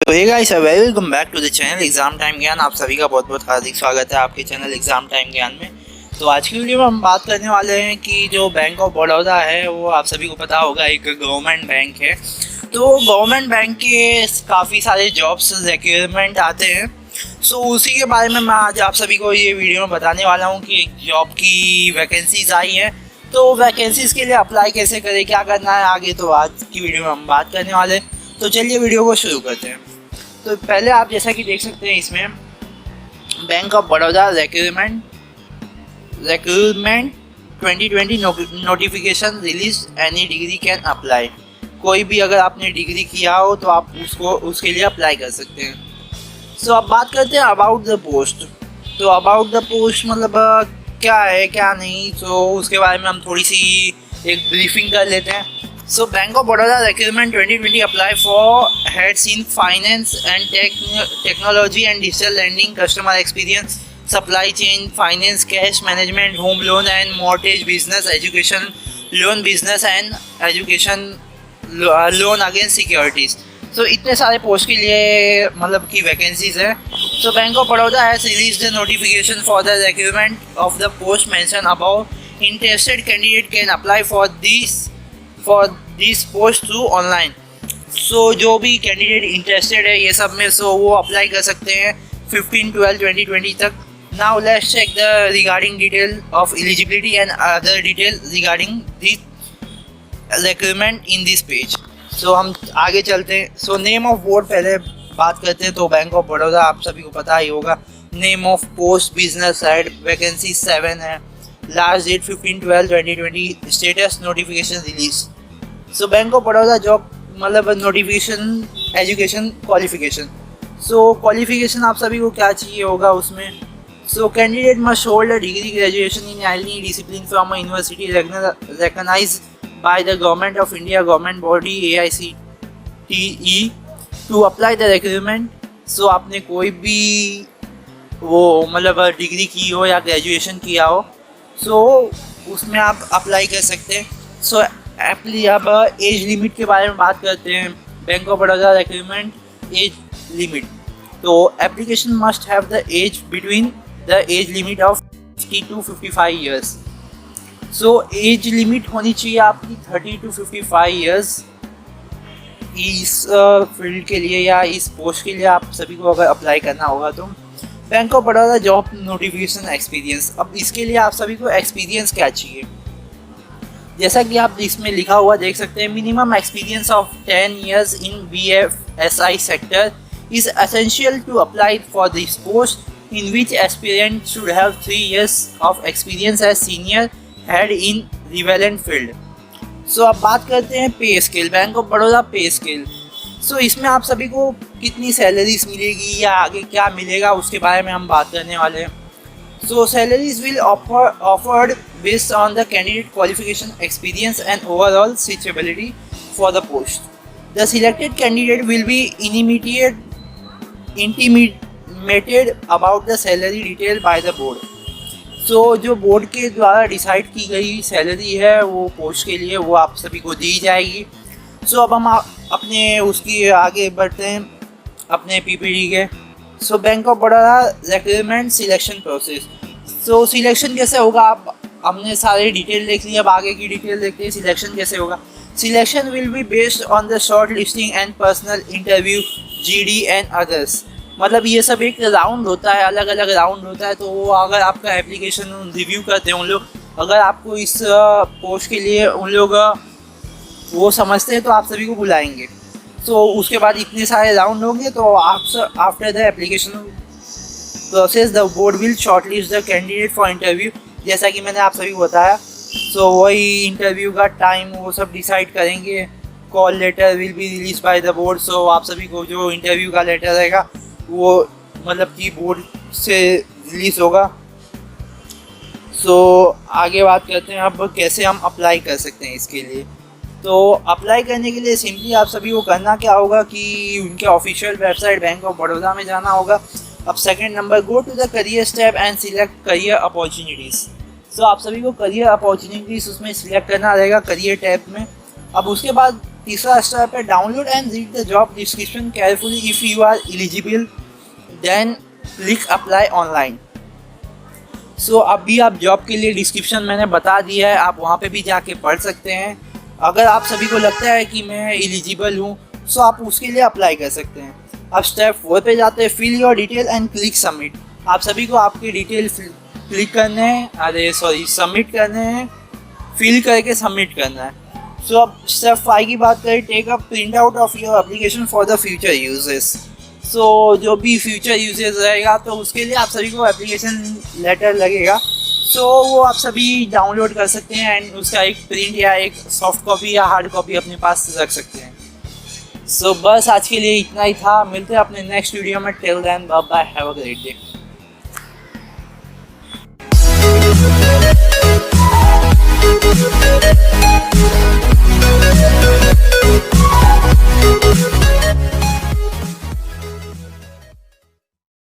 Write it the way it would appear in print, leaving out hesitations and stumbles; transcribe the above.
तो hey guys welcome back to the channel exam time Gyan. आप सभी का बहुत बहुत हार्दिक स्वागत है आपके चैनल एग्जाम टाइम ज्ञान में। तो आज की वीडियो में हम बात करने वाले हैं कि जो बैंक ऑफ बड़ौदा है वो आप सभी को पता होगा एक गवर्नमेंट बैंक है। तो गवर्नमेंट बैंक के काफ़ी सारे जॉब्स रिक्वायरमेंट आते हैं। सो उसी के बारे में मैं आज आप सभी को ये वीडियो में बताने वाला हूँ कि एक जॉब की वैकेंसीज आई हैं। तो वैकेंसीज़ के लिए अप्लाई कैसे करें, क्या करना है आगे, तो आज की वीडियो में हम बात करने वाले हैं। तो चलिए वीडियो को शुरू करते हैं। तो पहले आप जैसा कि देख सकते हैं इसमें bank of Baroda recruitment 2020 notification release, any degree can apply. कोई भी अगर आपने डिग्री किया हो तो आप उसके लिए अप्लाई कर सकते हैं। सो अब बात करते हैं अबाउट द पोस्ट। तो अबाउट द पोस्ट मतलब क्या है क्या नहीं, तो उसके बारे में हम थोड़ी सी एक ब्रीफिंग कर लेते हैं। So Bank of Baroda Recruitment 2020 apply for heads in finance and technology and digital lending, customer experience, supply chain, finance, cash management, home loan and mortgage, business, education loan, business and education loan against securities. So इतने सारे post के लिए मतलब की vacancies है। So Bank of Baroda has released the notification for the recruitment of the post mentioned above. Interested candidate can apply for this post through online. So जो भी candidate interested है ये सब में, सो वो अप्लाई कर सकते हैं 15/12/2020 तक। Now let's check the regarding detail of eligibility and other detail regarding this recruitment in this page. So हम आगे चलते हैं। सो नेम ऑफ बोर्ड पहले बात करते हैं। तो बैंक ऑफ बड़ौदा आप सभी को पता ही होगा। Name of post business side, vacancy 7 है, last date 15/12/2020, status notification release. So bank of Baroda job मतलब notification, education, qualification. So qualification आप सभी को क्या चाहिए होगा उसमें। So candidate must hold a degree graduation in any discipline from a university recognized by the government of India, government body AICTE to apply the recruitment. So आपने कोई भी वो मतलब डिग्री की हो या ग्रेजुएशन किया हो, सो उसमें आप अप्लाई कर सकते हैं। सो अब एज लिमिट के बारे में बात करते हैं। Bank of Baroda recruitment age limit. तो application must have the age between the age limit of 50 to 55 years. So age limit होनी चाहिए आपकी 30 to 55 ईयर्स इस फील्ड के लिए या इस पोस्ट के लिए आप सभी को अगर अप्लाई करना होगा तो। Bank of Baroda job notification experience. अब इसके लिए आप सभी को एक्सपीरियंस क्या चाहिए, जैसा कि आप इसमें लिखा हुआ देख सकते हैं। Minimum experience of 10 years in BFSI sector is essential to apply for this post, in which aspirant should have 3 years of experience as senior head in relevant field. So अब बात करते हैं पे स्केल। बैंक ऑफ बड़ौदा पे scale. सो इसमें आप सभी को कितनी सैलरीज मिलेगी या आगे क्या मिलेगा उसके बारे में हम बात करने वाले हैं। So salaries will offered based on the candidate qualification, experience and overall suitability for the post. The selected candidate will be intimated about the salary detail by the board. So जो बोर्ड के द्वारा decide की गई salary है वो post के लिए वो आप सभी को दी जाएगी। सो अब हम अपने उसकी आगे बढ़ते हैं अपने PPT के। सो bank of Baroda recruitment selection process. So selection कैसे होगा, आप हमने सारे डिटेल देख ली, अब आगे की डिटेल देखते हैं सिलेक्शन कैसे होगा। Selection will be based on the short listing and personal interview, GD and others. मतलब ये सब एक राउंड होता है, अलग अलग राउंड होता है। तो वो अगर आपका एप्लीकेशन रिव्यू करते हैं उन लोग, अगर आपको इस पोस्ट के लिए उन लोग वो समझते हैं तो आप सभी को बुलाएंगे। तो उसके बाद इतने सारे राउंड होंगे तो after the application process the board will shortlist the candidate for interview. जैसा कि मैंने आप सभी को बताया, सो वही इंटरव्यू का टाइम वो सब डिसाइड करेंगे। Call letter will be release by the board. So आप सभी को जो इंटरव्यू का लेटर रहेगा वो मतलब कि बोर्ड से रिलीज होगा। सो आगे बात करते हैं अब कैसे हम अप्लाई कर सकते हैं इसके लिए। तो अप्लाई करने के लिए सिंपली आप सभी को करना क्या होगा कि उनके official website bank of Baroda में जाना होगा। अब second number, go to the career tab and select career opportunities. So आप सभी को करियर अपॉर्चुनिटीज़ उसमें सिलेक्ट करना रहेगा करियर टैब में। अब उसके बाद तीसरा स्टेप है download and read the job description carefully, if you are eligible then click apply online. So अभी आप जॉब के लिए डिस्क्रिप्शन मैंने बता दिया है, आप वहाँ पे भी जाके पढ़ सकते हैं। अगर आप सभी को लगता है कि मैं एलिजिबल हूँ सो आप उसके लिए अप्लाई कर सकते हैं। अब स्टेप 4 पे जाते हैं, fill your detail and click submit. आप सभी को आपके डिटेल क्लिक करने हैं, सबमिट करने हैं, फिल करके सबमिट करना है। सो अब स्टेप 5 की बात करें, take a print out of your application for the future uses. So जो भी फ्यूचर यूजेस रहेगा तो उसके लिए आप सभी को एप्लीकेशन लेटर लगेगा, सो वो आप सभी डाउनलोड कर सकते हैं एंड उसका एक प्रिंट या एक सॉफ्ट कॉपी या हार्ड कॉपी अपने पास रख सकते हैं। सो बस आज के लिए इतना ही था, मिलते हैं अपने नेक्स्ट वीडियो में। Till then bye bye, have a great day.